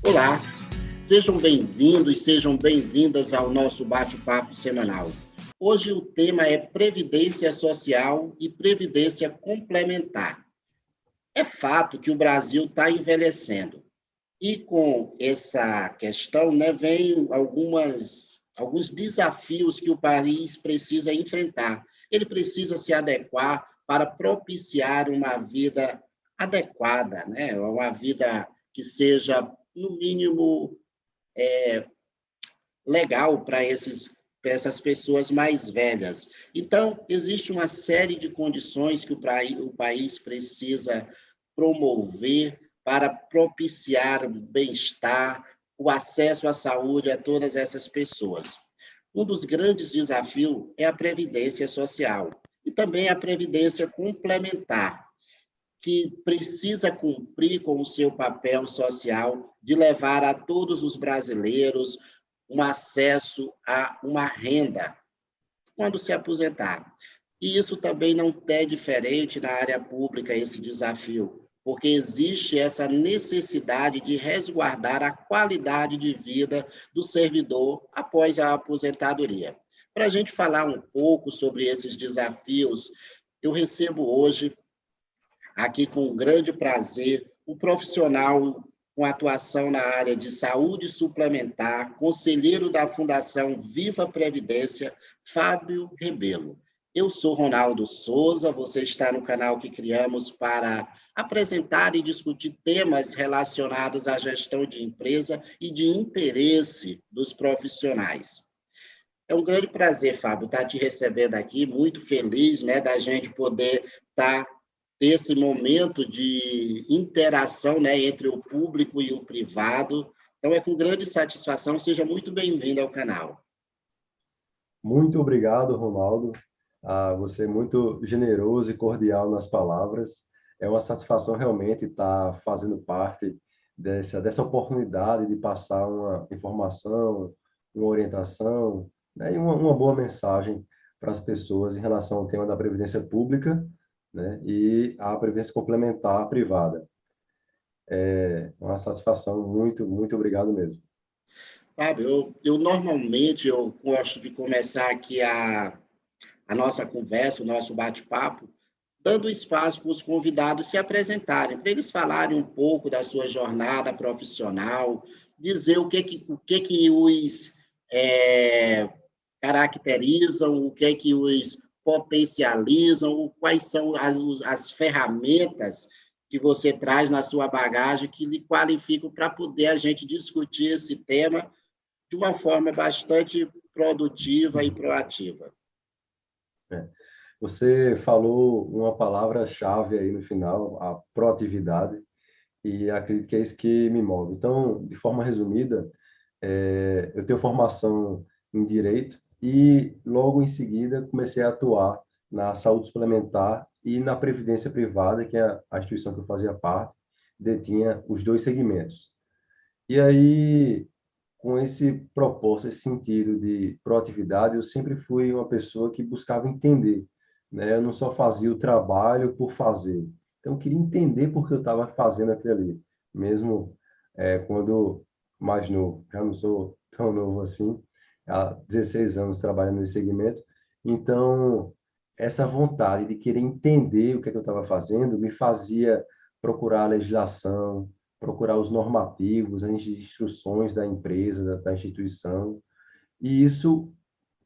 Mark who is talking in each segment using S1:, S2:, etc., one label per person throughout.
S1: Olá, sejam bem-vindos e sejam bem-vindas ao nosso bate-papo semanal. Hoje o tema é Previdência Social e Previdência Complementar. É fato que o Brasil está envelhecendo e com essa questão, vem alguns desafios que o país precisa enfrentar. Ele precisa se adequar para propiciar uma vida adequada, uma vida que seja, no mínimo, legal para essas pessoas mais velhas. Então, existe uma série de condições que o país precisa promover para propiciar o bem-estar, o acesso à saúde a todas essas pessoas. Um dos grandes desafios é a previdência social e também a previdência complementar, que precisa cumprir com o seu papel social de levar a todos os brasileiros um acesso a uma renda quando se aposentar. E isso também não é diferente na área pública, esse desafio, porque existe essa necessidade de resguardar a qualidade de vida do servidor após a aposentadoria. Para a gente falar um pouco sobre esses desafios, eu recebo hoje, aqui com um grande prazer, um profissional com atuação na área de saúde suplementar, conselheiro da Fundação Viva Previdência, Fábio Rebelo. Eu sou Ronaldo Souza, você está no canal que criamos para apresentar e discutir temas relacionados à gestão de empresa e de interesse dos profissionais. É um grande prazer, Fábio, estar te recebendo aqui, muito feliz, da gente poder estar esse momento de interação, entre o público e o privado. Então, é com grande satisfação. Seja muito bem-vindo ao canal.
S2: Muito obrigado, Ronaldo. Você é muito generoso e cordial nas palavras. É uma satisfação realmente estar fazendo parte dessa oportunidade de passar uma informação, uma orientação, e uma boa mensagem para as pessoas em relação ao tema da Previdência Pública, e a Previdência Complementar privada. É uma satisfação, muito obrigado mesmo.
S1: Fábio, eu normalmente gosto de começar aqui a nossa conversa, o nosso bate-papo, dando espaço para os convidados se apresentarem, para eles falarem um pouco da sua jornada profissional, dizer o que os caracterizam, o que os potencializam, quais são as ferramentas que você traz na sua bagagem que lhe qualificam para poder a gente discutir esse tema de uma forma bastante produtiva e proativa.
S2: Você falou uma palavra-chave aí no final, a proatividade, e acredito que é isso que me move. Então, de forma resumida, eu tenho formação em Direito e, logo em seguida, comecei a atuar na saúde suplementar e na Previdência Privada, que é a instituição que eu fazia parte, detinha os dois segmentos. E aí, com esse propósito, esse sentido de proatividade, eu sempre fui uma pessoa que buscava entender, Eu não só fazia o trabalho por fazer. Então, eu queria entender por que eu estava fazendo aquilo ali, mesmo quando mais novo. Já não sou tão novo assim, há 16 anos trabalhando nesse segmento. Então, essa vontade de querer entender o que é que eu estava fazendo me fazia procurar a legislação, procurar os normativos, as instruções da empresa, da instituição, e isso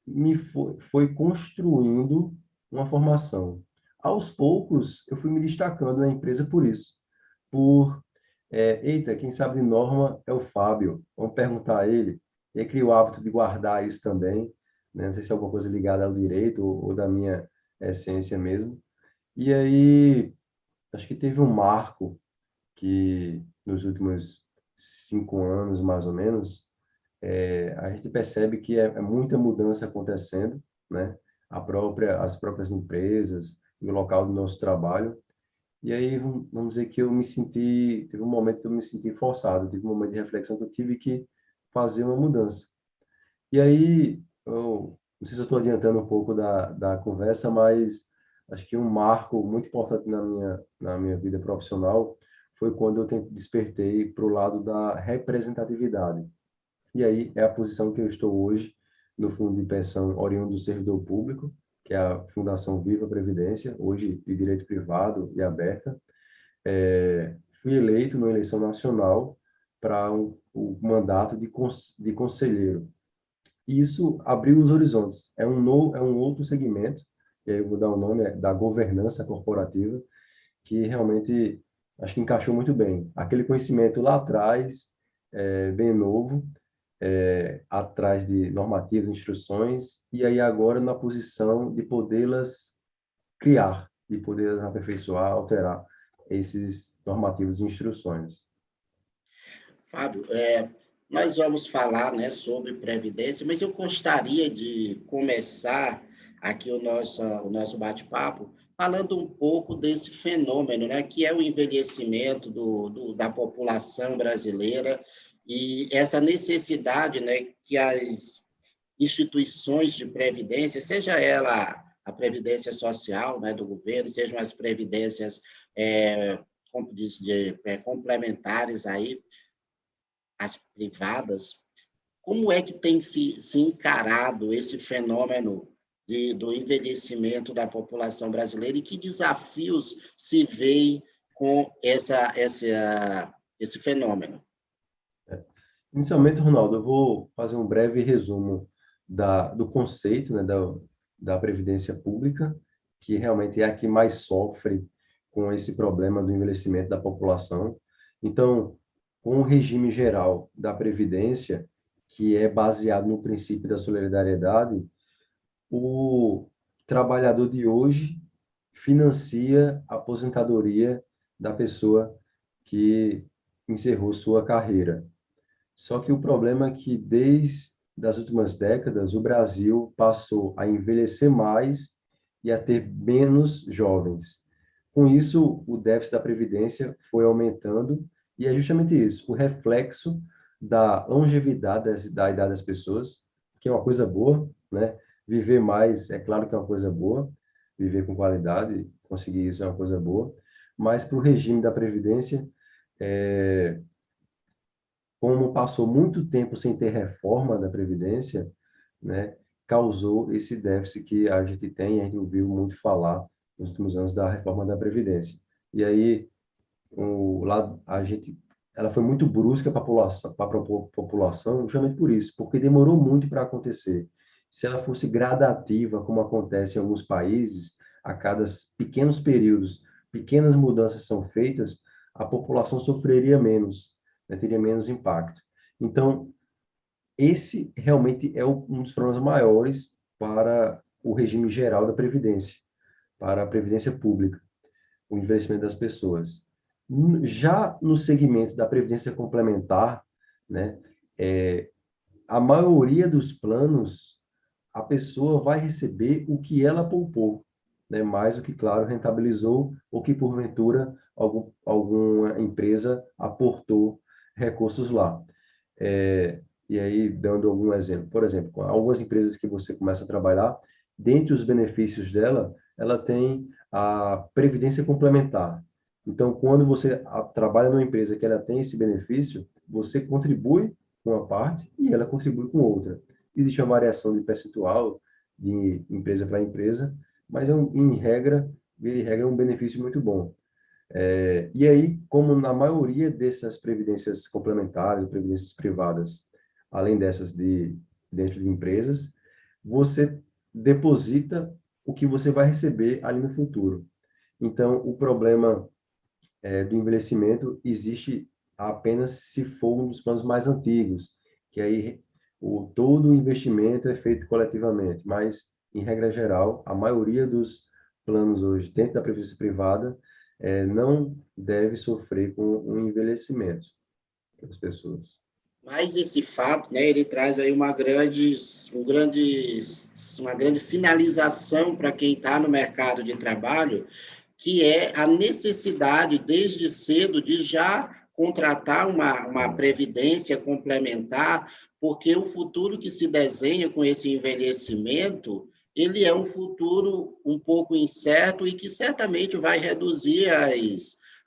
S2: me foi construindo uma formação. Aos poucos, eu fui me destacando na empresa por isso. Eita, quem sabe de norma é o Fábio, vamos perguntar a ele. Ele criou o hábito de guardar isso também, Não sei se é alguma coisa ligada ao direito ou da minha essência mesmo. E aí, acho que teve um marco que nos últimos 5 anos, mais ou menos, a gente percebe que é muita mudança acontecendo, as próprias empresas e o local do nosso trabalho. E aí, vamos dizer que eu me senti, teve um momento que eu me senti forçado, teve um momento de reflexão que eu tive que fazer uma mudança. E aí, eu não sei se eu estou adiantando um pouco da conversa, mas acho que um marco muito importante na minha vida profissional foi quando eu despertei para o lado da representatividade. E aí é a posição que eu estou hoje no Fundo de Pensão Oriundo do Servidor Público, que é a Fundação Viva Previdência, hoje de direito privado e aberta. Fui eleito numa eleição nacional para o mandato de conselheiro. E isso abriu os horizontes. É um outro segmento, e aí eu vou dar o nome, da governança corporativa, que realmente acho que encaixou muito bem. Aquele conhecimento lá atrás, bem novo, atrás de normativas, instruções, e aí agora na posição de podê-las criar, de poder aperfeiçoar, alterar esses normativos e instruções.
S1: Fábio, nós vamos falar, né, sobre previdência, mas eu gostaria de começar aqui o nosso bate-papo falando um pouco desse fenômeno, né, que é o envelhecimento da população brasileira e essa necessidade, né, que as instituições de previdência, seja ela a previdência social, né, do governo, sejam as previdências como diz, complementares aí, as privadas, como é que tem se encarado esse fenômeno do envelhecimento da população brasileira e que desafios se veem com esse fenômeno?
S2: Inicialmente, Ronaldo, eu vou fazer um breve resumo do conceito, né, da previdência pública, que realmente é a que mais sofre com esse problema do envelhecimento da população. Então, com o regime geral da previdência, que é baseado no princípio da solidariedade, o trabalhador de hoje financia a aposentadoria da pessoa que encerrou sua carreira. Só que o problema é que, desde as últimas décadas, o Brasil passou a envelhecer mais e a ter menos jovens. Com isso, o déficit da Previdência foi aumentando, e é justamente isso, o reflexo da longevidade da idade das pessoas, que é uma coisa boa, né? Viver mais, é claro que é uma coisa boa, viver com qualidade, conseguir isso é uma coisa boa, mas para o regime da Previdência, é, como passou muito tempo sem ter reforma da Previdência, né, causou esse déficit que a gente tem, a gente ouviu muito falar nos últimos anos da reforma da Previdência. E aí, a gente, ela foi muito brusca para a população, justamente por isso, porque demorou muito para acontecer. Se ela fosse gradativa, como acontece em alguns países, a cada pequenos períodos, pequenas mudanças são feitas, a população sofreria menos, né, teria menos impacto. Então, esse realmente é um dos problemas maiores para o regime geral da Previdência, para a Previdência Pública, o envelhecimento das pessoas. Já no segmento da Previdência Complementar, né, a maioria dos planos, a pessoa vai receber o que ela poupou, né, mais o que, claro, rentabilizou ou que, porventura, alguma empresa aportou recursos lá. E aí, dando algum exemplo, por exemplo, com algumas empresas que você começa a trabalhar, dentre os benefícios dela, ela tem a previdência complementar. Então, quando você trabalha numa empresa que ela tem esse benefício, você contribui com uma parte e ela contribui com outra. Existe uma variação de percentual de empresa para empresa, mas via de regra, é um benefício muito bom. E aí, como na maioria dessas previdências complementares, previdências privadas, além dessas dentro de empresas, você deposita o que você vai receber ali no futuro. Então, o problema do envelhecimento existe apenas se for um dos planos mais antigos, que aí todo o investimento é feito coletivamente, mas, em regra geral, a maioria dos planos hoje, dentro da previdência privada, não deve sofrer com o envelhecimento das pessoas.
S1: Mas esse fato, né, ele traz aí uma grande sinalização para quem está no mercado de trabalho, que é a necessidade, desde cedo, de já contratar uma previdência complementar, porque o futuro que se desenha com esse envelhecimento, ele é um futuro um pouco incerto e que certamente vai reduzir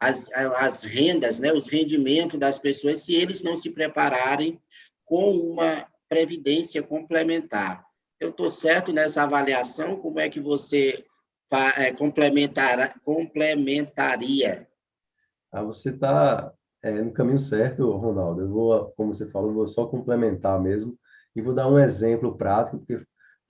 S1: as rendas, né, os rendimentos das pessoas, se eles não se prepararem com uma previdência complementar. Eu estou certo nessa avaliação? Como é que você complementaria?
S2: Você está no caminho certo, Ronaldo. Eu vou, como você falou, eu vou só complementar mesmo e vou dar um exemplo prático que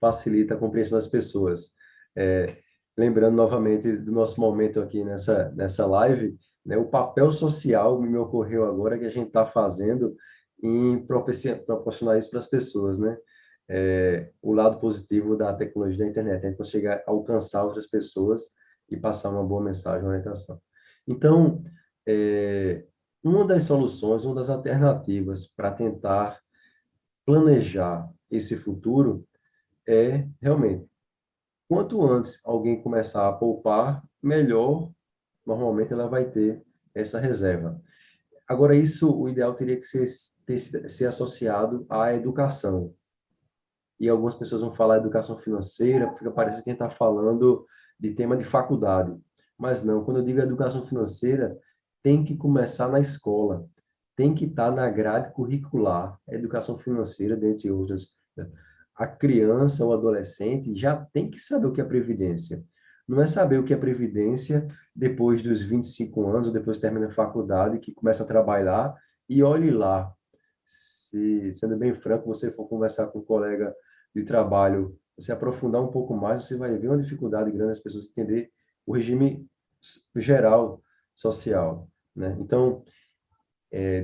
S2: facilita a compreensão das pessoas. É, lembrando novamente do nosso momento aqui nessa live, né, o papel social me ocorreu agora que a gente está fazendo em proporcionar isso para as pessoas, né? O lado positivo da tecnologia da internet, a gente consegue alcançar outras pessoas e passar uma boa mensagem, uma orientação. Então, é, uma das soluções, uma das alternativas para tentar planejar esse futuro é realmente, quanto antes alguém começar a poupar, melhor, normalmente ela vai ter essa reserva. Agora, isso, o ideal teria que ser associado à educação. E algumas pessoas vão falar educação financeira, fica parecendo que a gente está falando de tema de faculdade. Mas não, quando eu digo educação financeira, tem que começar na escola, tem que estar na grade curricular, educação financeira, dentre outras. A criança ou adolescente já tem que saber o que é previdência. Não é saber o que é previdência depois dos 25 anos, ou depois que termina a faculdade, que começa a trabalhar, e olhe lá, se, sendo bem franco, você for conversar com um colega de trabalho, você aprofundar um pouco mais, você vai ver uma dificuldade grande das pessoas entender o regime geral social, né? Então,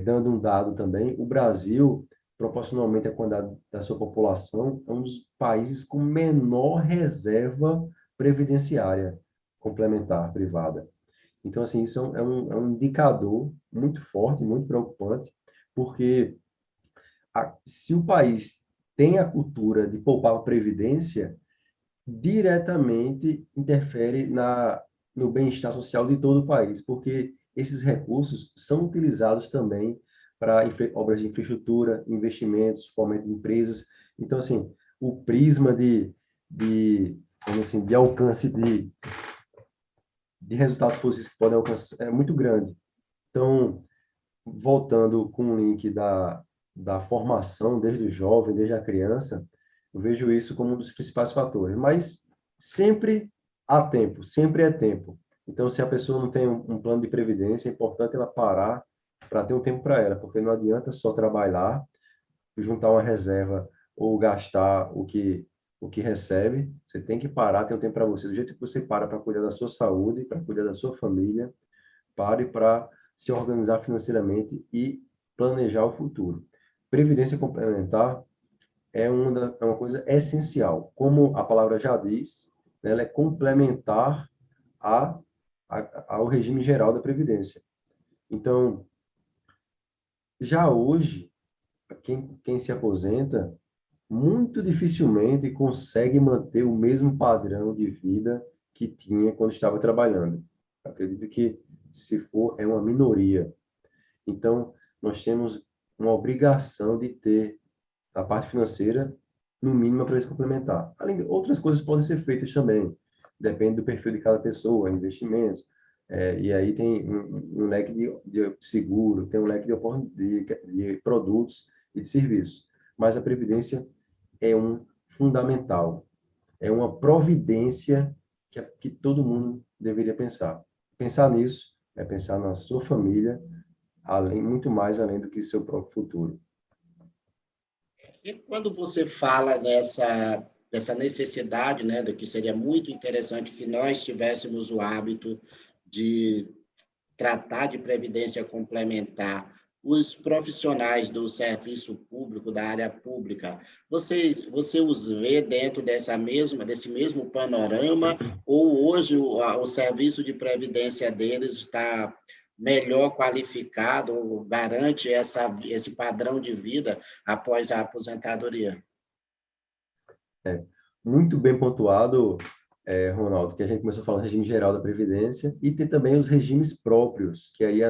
S2: dando um dado também, o Brasil, proporcionalmente à quantidade da sua população, é um dos países com menor reserva previdenciária complementar privada. Então, assim, isso é um indicador muito forte, muito preocupante, porque se o país tem a cultura de poupar a previdência, diretamente interfere no bem-estar social de todo o país, porque esses recursos são utilizados também para obras de infraestrutura, investimentos, fomento de empresas. Então, assim, o prisma assim, de alcance de resultados positivos que podem alcançar é muito grande. Então, voltando com o link da formação desde o jovem, desde a criança, eu vejo isso como um dos principais fatores. Mas sempre há tempo, sempre é tempo. Então, se a pessoa não tem um plano de previdência, é importante ela parar para ter um tempo para ela, porque não adianta só trabalhar, juntar uma reserva ou gastar o que recebe. Você tem que parar, ter um tempo para você. Do jeito que você para cuidar da sua saúde, para cuidar da sua família, pare para se organizar financeiramente e planejar o futuro. Previdência complementar é uma coisa essencial. Como a palavra já diz, né, ela é complementar a, ao regime geral da Previdência. Então, já hoje, quem se aposenta, muito dificilmente consegue manter o mesmo padrão de vida que tinha quando estava trabalhando. Acredito que, se for, é uma minoria. Então, nós temos uma obrigação de ter a parte financeira, no mínimo, para se complementar. Além de outras coisas podem ser feitas também, depende do perfil de cada pessoa, investimentos, e aí tem um leque de seguro, tem um leque de produtos e de serviços. Mas a previdência é um fundamental, é uma providência que todo mundo deveria pensar. Pensar nisso é pensar na sua família, muito mais além do que seu próprio futuro.
S1: E quando você fala dessa necessidade, né, do que seria muito interessante que nós tivéssemos o hábito de tratar de previdência complementar, os profissionais do serviço público, da área pública, você os vê dentro desse mesmo panorama, ou hoje o serviço de previdência deles está melhor qualificado, ou garante esse padrão de vida após a aposentadoria?
S2: É, muito bem pontuado, Ronaldo, que a gente começou falando regime geral da Previdência, e tem também os regimes próprios, que aí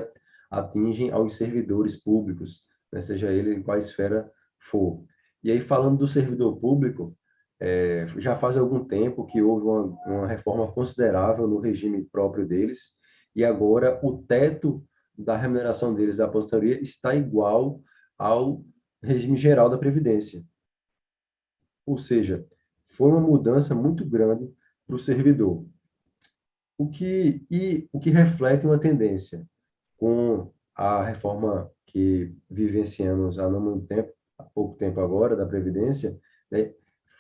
S2: atingem aos servidores públicos, né, seja ele em qual esfera for. E aí, falando do servidor público, já faz algum tempo que houve uma reforma considerável no regime próprio deles, e agora o teto da remuneração deles da aposentadoria está igual ao regime geral da Previdência. Ou seja, foi uma mudança muito grande para o servidor. O que reflete uma tendência com a reforma que vivenciamos há não muito tempo, há pouco tempo agora, da Previdência, né,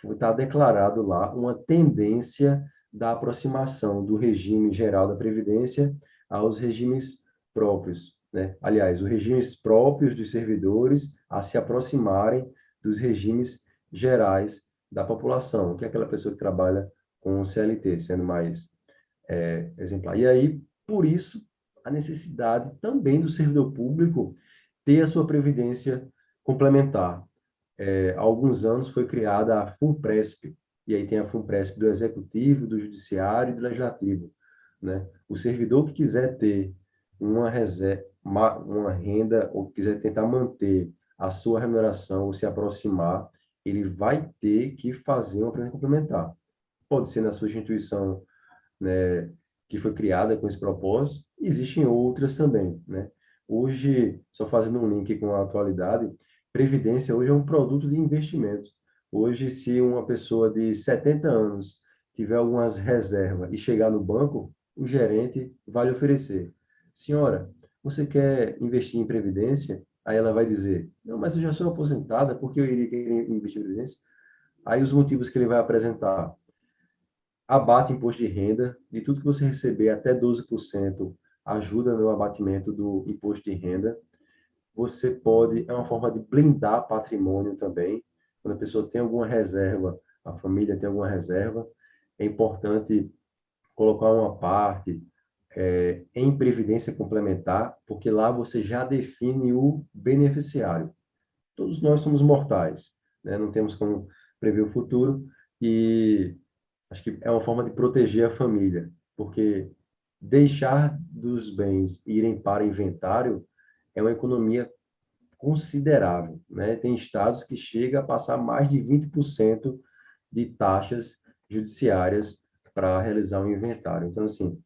S2: está declarado lá uma tendência da aproximação do regime geral da Previdência aos regimes próprios, né? Aliás, os regimes próprios dos servidores a se aproximarem dos regimes gerais da população, que é aquela pessoa que trabalha com o CLT, sendo mais exemplar. E aí, por isso, a necessidade também do servidor público ter a sua previdência complementar. Há alguns anos foi criada a FUNPRESP, e aí tem a FUNPRESP do Executivo, do Judiciário e do Legislativo, né? O servidor que quiser ter uma reserva, uma renda, ou quiser tentar manter a sua remuneração ou se aproximar, ele vai ter que fazer uma previdência complementar. Pode ser na sua instituição, né, que foi criada com esse propósito, existem outras também, né? Hoje, só fazendo um link com a atualidade, previdência hoje é um produto de investimento. Hoje, se uma pessoa de 70 anos tiver algumas reservas e chegar no banco, o gerente vai lhe oferecer: senhora, você quer investir em previdência? Aí ela vai dizer: não, mas eu já sou aposentada, por que eu iria querer investir em previdência? Aí os motivos que ele vai apresentar: abate imposto de renda, de tudo que você receber até 12% ajuda no abatimento do imposto de renda. Você pode, é uma forma de blindar patrimônio também. Quando a pessoa tem alguma reserva, a família tem alguma reserva, é importante colocar uma parte em previdência complementar, porque lá você já define o beneficiário. Todos nós somos mortais, né? Não temos como prever o futuro, e acho que é uma forma de proteger a família, porque deixar dos bens irem para inventário é uma economia considerável, né? Tem estados que chega a passar mais de 20% de taxas judiciárias para realizar um inventário. Então, assim,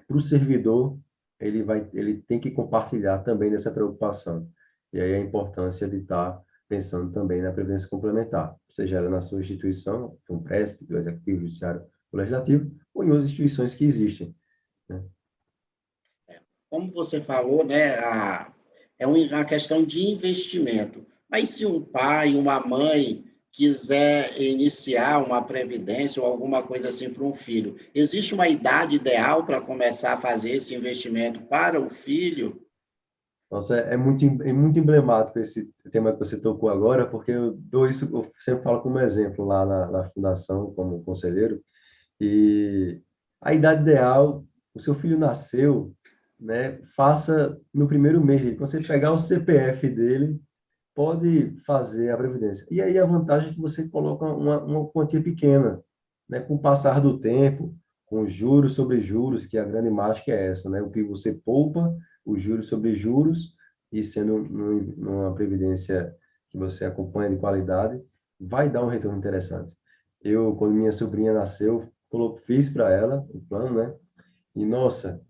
S2: para o servidor, ele tem que compartilhar também dessa preocupação. E aí a importância de estar pensando também na previdência complementar, seja ela na sua instituição, um PRESP, do Executivo, Judiciário, ou Legislativo, ou em outras instituições que existem, né?
S1: Como você falou, né, é uma questão de investimento. Mas se um pai, uma mãe quiser iniciar uma previdência ou alguma coisa assim para um filho, existe uma idade ideal para começar a fazer esse investimento para o filho?
S2: Nossa, é muito emblemático esse tema que você tocou agora, porque eu dou isso, eu sempre falo como exemplo lá na fundação, como conselheiro, e a idade ideal, o seu filho nasceu, né, faça no primeiro mês dele. Quando você pegar o CPF dele, pode fazer a previdência. E aí a vantagem é que você coloca uma quantia pequena, né? Com o passar do tempo, com juros sobre juros, que a grande mágica é essa, né? O que você poupa, os juros sobre juros, e sendo numa previdência que você acompanha de qualidade, vai dar um retorno interessante. Eu, quando minha sobrinha nasceu, fiz para ela o plano, né? E, nossa,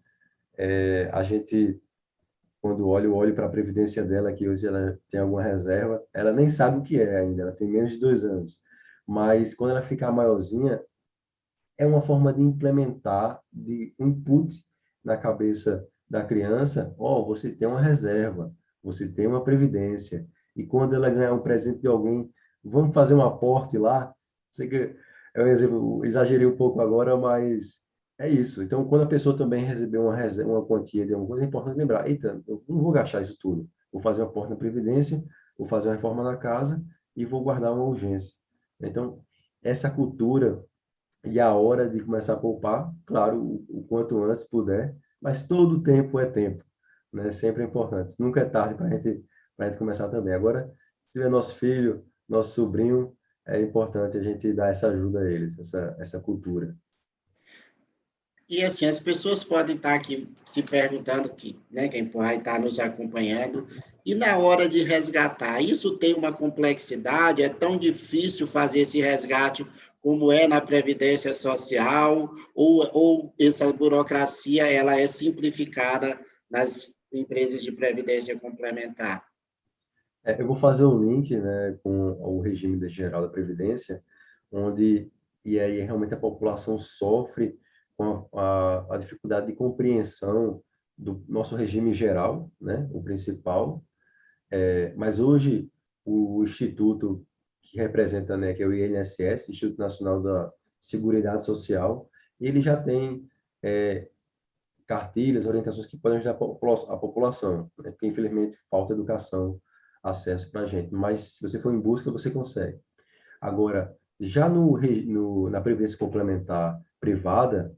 S2: a gente quando olho para a previdência dela, que hoje ela tem alguma reserva, ela nem sabe o que é ainda, ela tem menos de 2 anos. Mas quando ela ficar maiorzinha, é uma forma de implementar de um input na cabeça da criança: ó, você tem uma reserva, você tem uma previdência. E quando ela ganhar um presente de alguém, vamos fazer um aporte lá. Sei que é um exemplo, exagerei um pouco agora, mas é isso. Então, quando a pessoa também receber uma reserva, uma quantia de alguma coisa, é importante lembrar: eita, eu não vou gastar isso tudo. Vou fazer um aporte na previdência, vou fazer uma reforma na casa e vou guardar uma urgência. Então, essa cultura e a hora de começar a poupar, claro, o quanto antes puder, mas todo tempo é tempo, né? Sempre é importante. Nunca é tarde para a gente começar também. Agora, se tiver nosso filho, nosso sobrinho, é importante a gente dar essa ajuda a eles, essa cultura.
S1: E assim, as pessoas podem estar aqui se perguntando que, né, quem vai estar nos acompanhando, e na hora de resgatar, isso tem uma complexidade, é tão difícil fazer esse resgate como é na Previdência Social, ou essa burocracia ela é simplificada nas empresas de previdência complementar?
S2: Eu vou fazer um link, né, com o regime geral da Previdência, onde, e aí realmente a população sofre com a dificuldade de compreensão do nosso regime geral, né, o principal. Mas hoje, o instituto que representa, né, que é o INSS, Instituto Nacional da Seguridade Social, ele já tem cartilhas, orientações que podem ajudar a população, né? Porque infelizmente falta educação, acesso para a gente. Mas se você for em busca, você consegue. Agora, já na previdência complementar privada,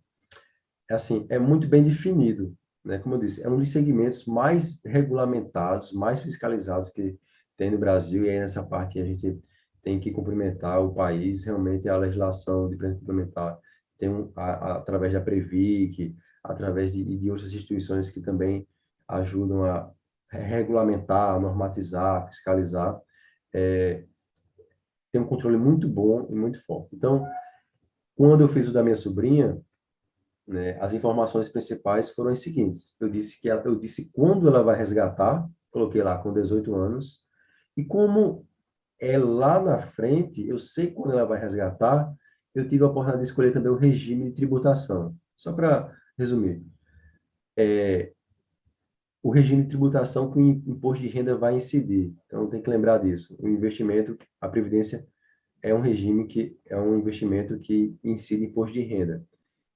S2: é assim, é muito bem definido, né? Como eu disse, é um dos segmentos mais regulamentados, mais fiscalizados que tem no Brasil, e aí nessa parte a gente tem que cumprimentar o país, realmente a legislação de previdência complementar tem através da Previc, através de outras instituições que também ajudam a regulamentar, normatizar, fiscalizar, é, tem um controle muito bom e muito forte. Então, quando eu fiz o da minha sobrinha, né, as informações principais foram as seguintes. Eu disse quando ela vai resgatar, coloquei lá com 18 anos, e como é lá na frente, eu sei quando ela vai resgatar, eu tive a oportunidade de escolher também o regime de tributação. Só para resumir, o regime de tributação que o imposto de renda vai incidir. Então, tem que lembrar disso. O investimento, a previdência é um investimento que incide imposto de renda.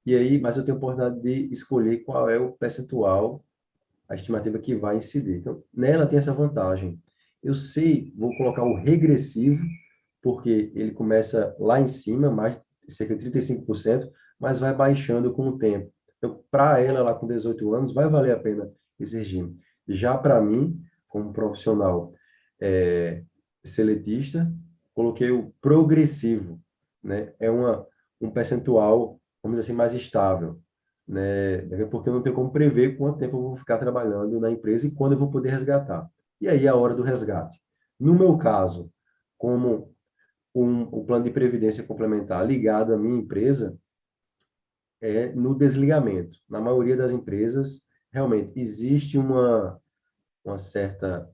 S2: E aí, mas eu tenho a oportunidade de escolher qual é o percentual, a estimativa que vai incidir. Então, nela tem essa vantagem. Eu sei, vou colocar o regressivo, porque ele começa lá em cima, mais cerca de 35%, mas vai baixando com o tempo. Então, para ela, lá com 18 anos, vai valer a pena esse regime. Já para mim, como profissional seletista, coloquei o progressivo, né? Um percentual, vamos dizer assim, mais estável, né? Porque eu não tenho como prever quanto tempo eu vou ficar trabalhando na empresa e quando eu vou poder resgatar. E aí a hora do resgate. No meu caso, como o plano de previdência complementar ligado à minha empresa, é no desligamento. Na maioria das empresas, realmente, existe uma certa,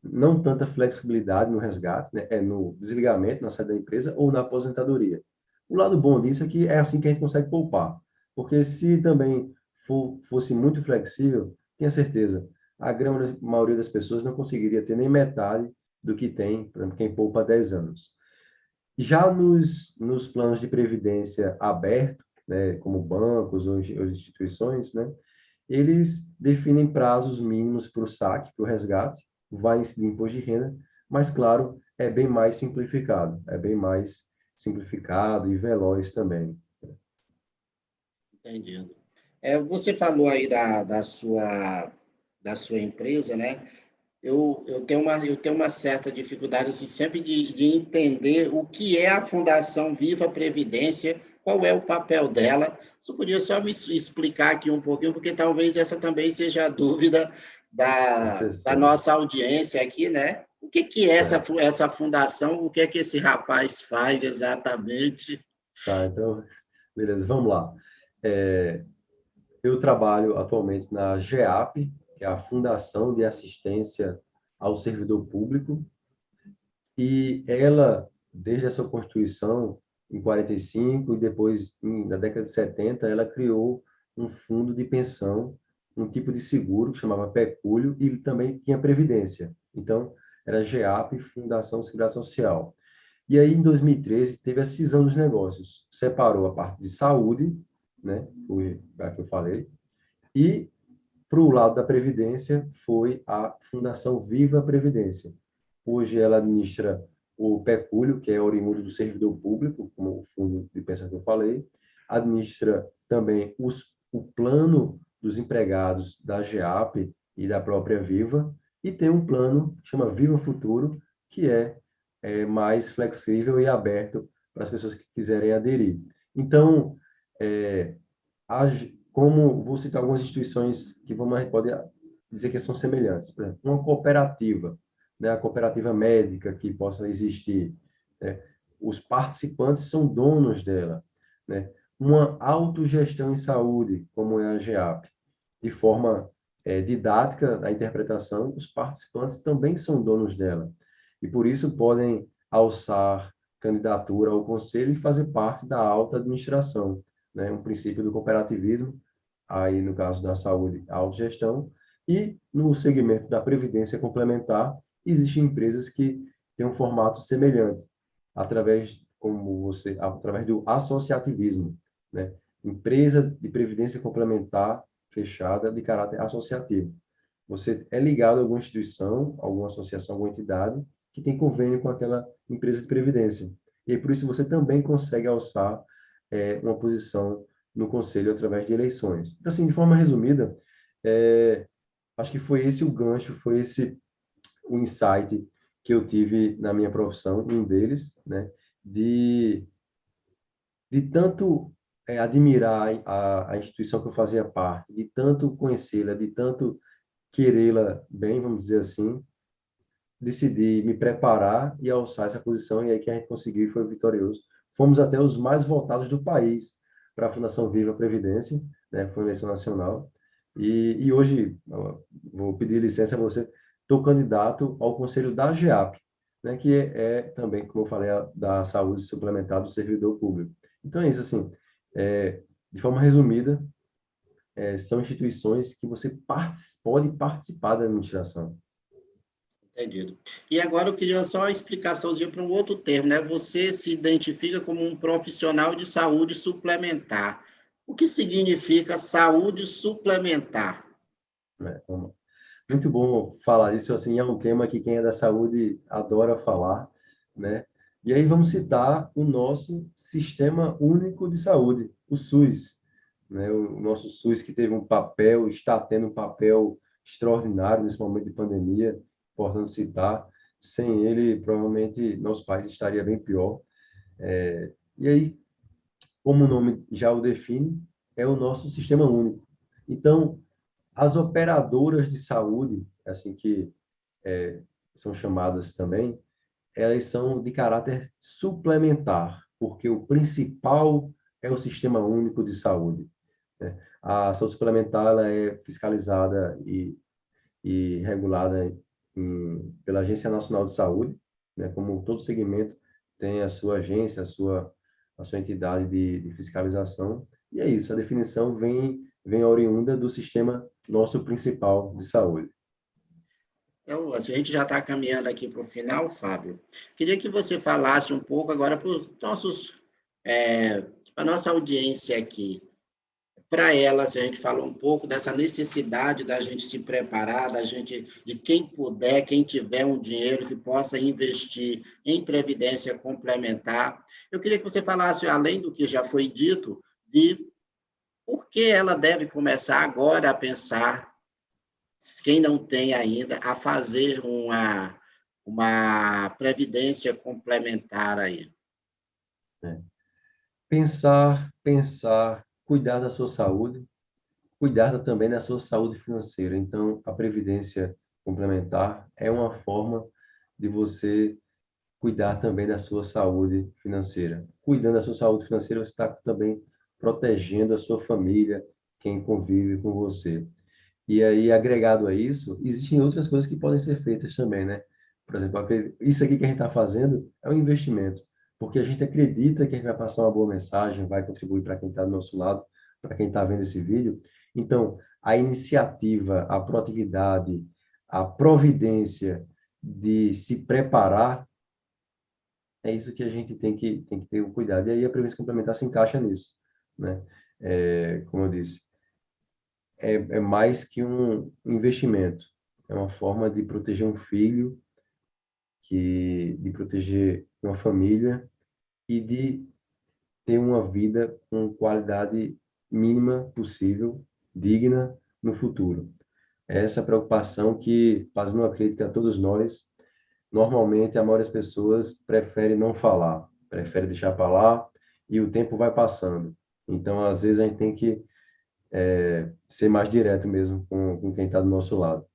S2: não tanta flexibilidade no resgate, né? É no desligamento, na saída da empresa ou na aposentadoria. O lado bom disso é que é assim que a gente consegue poupar. Porque se também fosse muito flexível, tenha certeza, a grande maioria das pessoas não conseguiria ter nem metade do que tem, por exemplo, quem poupa 10 anos. Já nos planos de previdência aberto, né, como bancos ou instituições, né, eles definem prazos mínimos para o saque, para o resgate, vai incidir imposto de renda, mas, claro, é bem mais simplificado, é bem mais simplificado e veloz também.
S1: Entendido. Você falou aí da sua empresa, né? Eu tenho uma certa dificuldade assim, sempre de entender o que é a Fundação Viva Previdência, qual é o papel dela. Você podia só me explicar aqui um pouquinho, porque talvez essa também seja a dúvida
S2: As
S1: da
S2: pessoas,
S1: nossa audiência aqui, né? O que é
S2: certo?
S1: essa fundação? O que é que esse rapaz faz exatamente?
S2: Tá, então, beleza, vamos lá. É, eu trabalho atualmente na GEAP, que é a Fundação de Assistência ao Servidor Público, e ela, desde a sua constituição em 45 e depois na década de 70, ela criou um fundo de pensão, um tipo de seguro que chamava Pecúlio e também tinha previdência. Então, era GEAP, Fundação Seguridade Social. E aí, em 2013, teve a cisão dos negócios. Separou a parte de saúde, né, foi a que eu falei, e para o lado da Previdência foi a Fundação Viva Previdência. Hoje ela administra o Pecúlio, que é oriundo do servidor público, como o fundo de pensão que eu falei, administra também o plano dos empregados da GEAP e da própria Viva, e tem um plano que chama Viva Futuro, que é mais flexível e aberto para as pessoas que quiserem aderir. Então, é, como vou citar algumas instituições que vamos pode dizer que são semelhantes. Por exemplo, uma cooperativa, né, a cooperativa médica que possa existir, né, os participantes são donos dela, né? Uma autogestão em saúde, como é a GEAP, de forma didática, a interpretação, os participantes também são donos dela. E por isso podem alçar candidatura ao conselho e fazer parte da alta administração, né? Um princípio do cooperativismo, aí no caso da saúde, a autogestão, e no segmento da previdência complementar, existem empresas que têm um formato semelhante, através do associativismo, né? Empresa de previdência complementar fechada de caráter associativo. Você é ligado a alguma instituição, alguma associação, alguma entidade que tem convênio com aquela empresa de previdência. E aí, por isso você também consegue alçar uma posição no conselho através de eleições. Então, assim, de forma resumida, acho que foi esse o gancho, foi esse o insight que eu tive na minha profissão, um deles, né, de, de tanto admirar a instituição que eu fazia parte, de tanto conhecê-la, de tanto querê-la bem, vamos dizer assim, decidi me preparar e alçar essa posição, e aí que a gente conseguiu e foi vitorioso. Fomos até os mais votados do país para a Fundação Viva Previdência, né? Foi uma eleição nacional. E hoje, vou pedir licença a você, estou candidato ao conselho da GEAP, né? Que é também, como eu falei, da saúde suplementar do servidor público. Então é isso, assim, de forma resumida, são instituições que você pode participar da administração.
S1: Entendido. E agora eu queria só uma explicaçãozinha para um outro termo, né? Você se identifica como um profissional de saúde suplementar. O que significa saúde suplementar?
S2: Né? Muito bom falar isso, assim, é um tema que quem é da saúde adora falar, né? E aí vamos citar o nosso Sistema Único de Saúde, o SUS, né? O nosso SUS que teve um papel, está tendo um papel extraordinário nesse momento de pandemia, importante citar. Sem ele, provavelmente, nosso país estaria bem pior. E aí, como o nome já o define, é o nosso Sistema Único. Então, as operadoras de saúde, assim que são chamadas também, elas são de caráter suplementar, porque o principal é o Sistema Único de Saúde, né? A saúde suplementar ela é fiscalizada e regulada pela Agência Nacional de Saúde, né? Como todo segmento tem a sua agência, a sua entidade de fiscalização, e é isso, a definição vem oriunda do sistema nosso principal de saúde.
S1: Então, a gente já está caminhando aqui para o final, Fábio. Queria que você falasse um pouco agora para os nossos, para a nossa audiência aqui. Para elas, a gente falou um pouco dessa necessidade da gente se preparar, da gente, de quem puder, quem tiver um dinheiro que possa investir em previdência complementar. Eu queria que você falasse, além do que já foi dito, de por que ela deve começar agora a pensar, quem não tem ainda, a fazer uma previdência complementar aí.
S2: Né? Pensar, cuidar da sua saúde, cuidar também da sua saúde financeira. Então, a previdência complementar é uma forma de você cuidar também da sua saúde financeira. Cuidando da sua saúde financeira, você está também protegendo a sua família, quem convive com você. E aí, agregado a isso, existem outras coisas que podem ser feitas também, né? Por exemplo, isso aqui que a gente está fazendo é um investimento, porque a gente acredita que a gente vai passar uma boa mensagem, vai contribuir para quem está do nosso lado, para quem está vendo esse vídeo. Então, a iniciativa, a proatividade, a providência de se preparar, é isso que a gente tem que ter o cuidado. E aí a previdência complementar se encaixa nisso, né? Como eu disse, é mais que um investimento. É uma forma de proteger um filho, de proteger uma família e de ter uma vida com qualidade mínima possível, digna no futuro. É essa preocupação que, fazendo uma crítica a todos nós, normalmente a maioria das pessoas prefere não falar, prefere deixar para lá e o tempo vai passando. Então, às vezes, a gente tem que ser mais direto mesmo com quem está do nosso lado.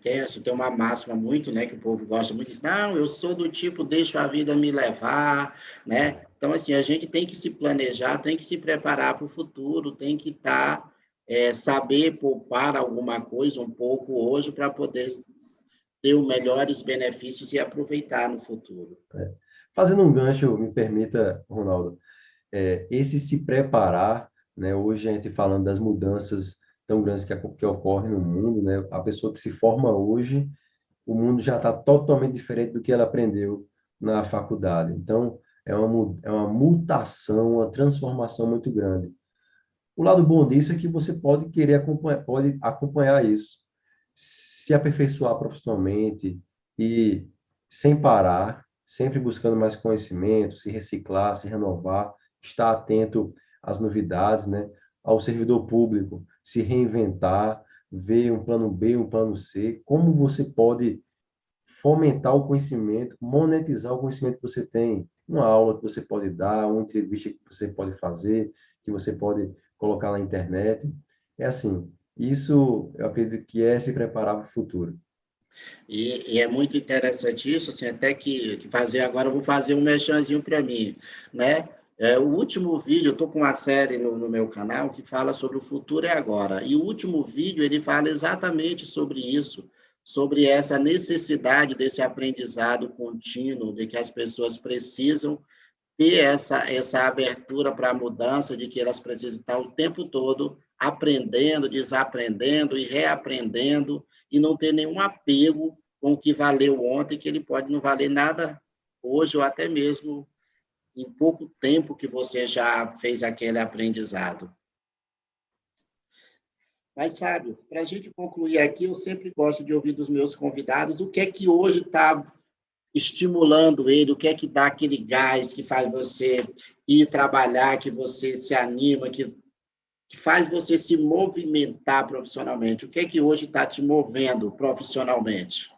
S1: Tem uma máxima muito, né, que o povo gosta muito, diz, não, eu sou do tipo, deixo a vida me levar, né? Então, assim, a gente tem que se planejar, tem que se preparar para o futuro, tem que saber poupar alguma coisa um pouco hoje para poder ter os melhores benefícios e aproveitar no futuro.
S2: Fazendo um gancho, me permita, Ronaldo, esse se preparar, né? Hoje a gente falando das mudanças tão grandes que ocorrem no mundo, né? A pessoa que se forma hoje, o mundo já está totalmente diferente do que ela aprendeu na faculdade. Então, é uma mutação, uma transformação muito grande. O lado bom disso é que você pode querer acompanhar, pode acompanhar isso, se aperfeiçoar profissionalmente e sem parar, sempre buscando mais conhecimento, se reciclar, se renovar, estar atento às novidades, né? Ao servidor público, se reinventar, ver um plano B, um plano C, como você pode fomentar o conhecimento, monetizar o conhecimento que você tem. Uma aula que você pode dar, uma entrevista que você pode fazer, que você pode colocar na internet. É assim, isso eu acredito que é se preparar para o futuro.
S1: E é muito interessante isso, assim, até que fazer agora, eu vou fazer um merchanzinho para mim, né? O último vídeo, eu estou com uma série no meu canal que fala sobre o futuro é agora. E o último vídeo, ele fala exatamente sobre isso, sobre essa necessidade desse aprendizado contínuo, de que as pessoas precisam ter essa abertura para a mudança, de que elas precisam estar o tempo todo aprendendo, desaprendendo e reaprendendo, e não ter nenhum apego com o que valeu ontem, que ele pode não valer nada hoje, ou até mesmo em pouco tempo que você já fez aquele aprendizado. Mas, Fábio, para a gente concluir aqui, eu sempre gosto de ouvir dos meus convidados o que é que hoje está estimulando ele, o que é que dá aquele gás que faz você ir trabalhar, que você se anima, que faz você se movimentar profissionalmente. O que é que hoje está te movendo profissionalmente?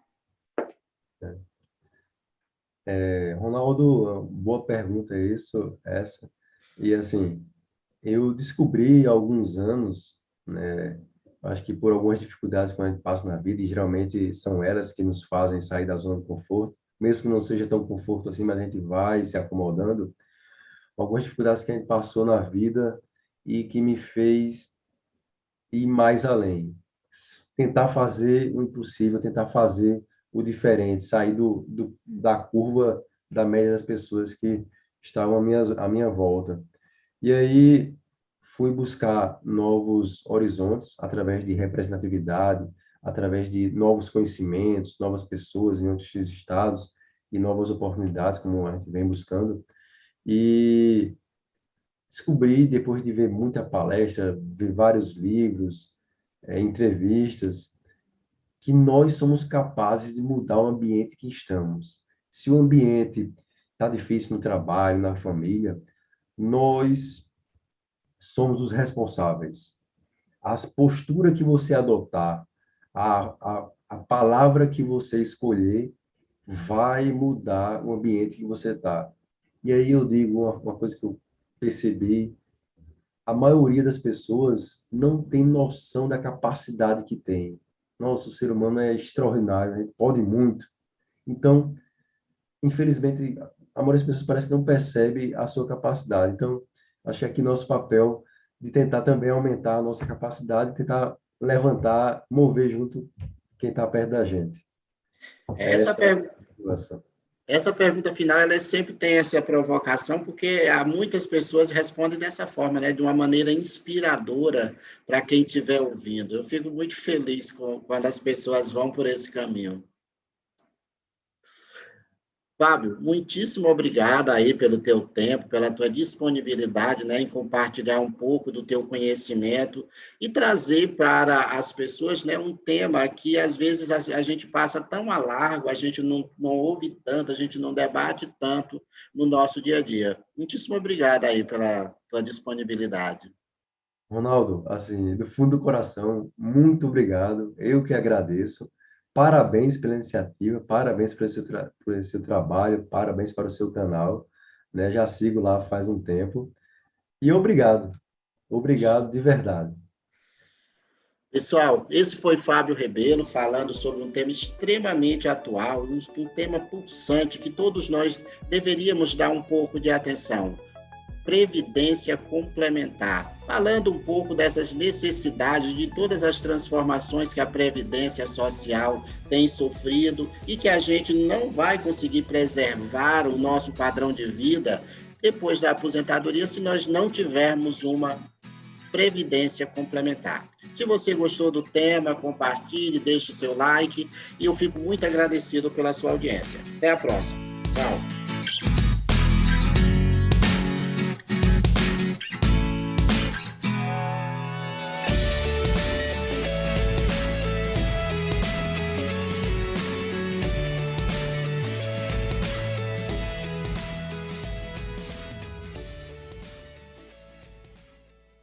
S2: Ronaldo, boa pergunta isso, essa. E assim, eu descobri há alguns anos, né, acho que por algumas dificuldades que a gente passa na vida, e geralmente são elas que nos fazem sair da zona de conforto, mesmo que não seja tão conforto assim, mas a gente vai se acomodando. Algumas dificuldades que a gente passou na vida e que me fez ir mais além. Tentar fazer o impossível, tentar fazer o diferente, sair da curva da média das pessoas que estavam à minha volta. E aí fui buscar novos horizontes através de representatividade, através de novos conhecimentos, novas pessoas em outros estados e novas oportunidades, como a gente vem buscando. E descobri, depois de ver muita palestra, ver vários livros, entrevistas, que nós somos capazes de mudar o ambiente que estamos. Se o ambiente está difícil no trabalho, na família, nós somos os responsáveis. A postura que você adotar, a palavra que você escolher, vai mudar o ambiente que você está. E aí eu digo uma coisa que eu percebi: a maioria das pessoas não tem noção da capacidade que tem. Nossa, o ser humano é extraordinário, a gente pode muito. Então, infelizmente, a maioria das pessoas parece que não percebe a sua capacidade. Então, acho que aqui nosso papel de tentar também aumentar a nossa capacidade, tentar levantar, mover junto quem está perto da gente.
S1: Essa,
S2: Essa é
S1: per...
S2: a situação.
S1: Essa pergunta final, ela sempre tem essa provocação, porque há muitas pessoas respondem dessa forma, né, de uma maneira inspiradora para quem estiver ouvindo. Eu fico muito feliz quando as pessoas vão por esse caminho. Fábio, muitíssimo obrigado aí pelo teu tempo, pela tua disponibilidade, né, em compartilhar um pouco do teu conhecimento e trazer para as pessoas, né, um tema que às vezes a gente passa tão a largo, a gente não ouve tanto, a gente não debate tanto no nosso dia a dia. Muitíssimo obrigado aí pela tua disponibilidade.
S2: Ronaldo, assim, do fundo do coração, muito obrigado. Eu que agradeço. Parabéns pela iniciativa, parabéns por esse seu trabalho, parabéns para o seu canal, né? Já sigo lá faz um tempo. E obrigado, obrigado de verdade.
S1: Pessoal, esse foi Fábio Rebelo falando sobre um tema extremamente atual, um tema pulsante que todos nós deveríamos dar um pouco de atenção. Previdência complementar, falando um pouco dessas necessidades de todas as transformações que a Previdência Social tem sofrido e que a gente não vai conseguir preservar o nosso padrão de vida depois da aposentadoria se nós não tivermos uma previdência complementar. Se você gostou do tema, compartilhe, deixe seu like e eu fico muito agradecido pela sua audiência. Até a próxima. Tchau.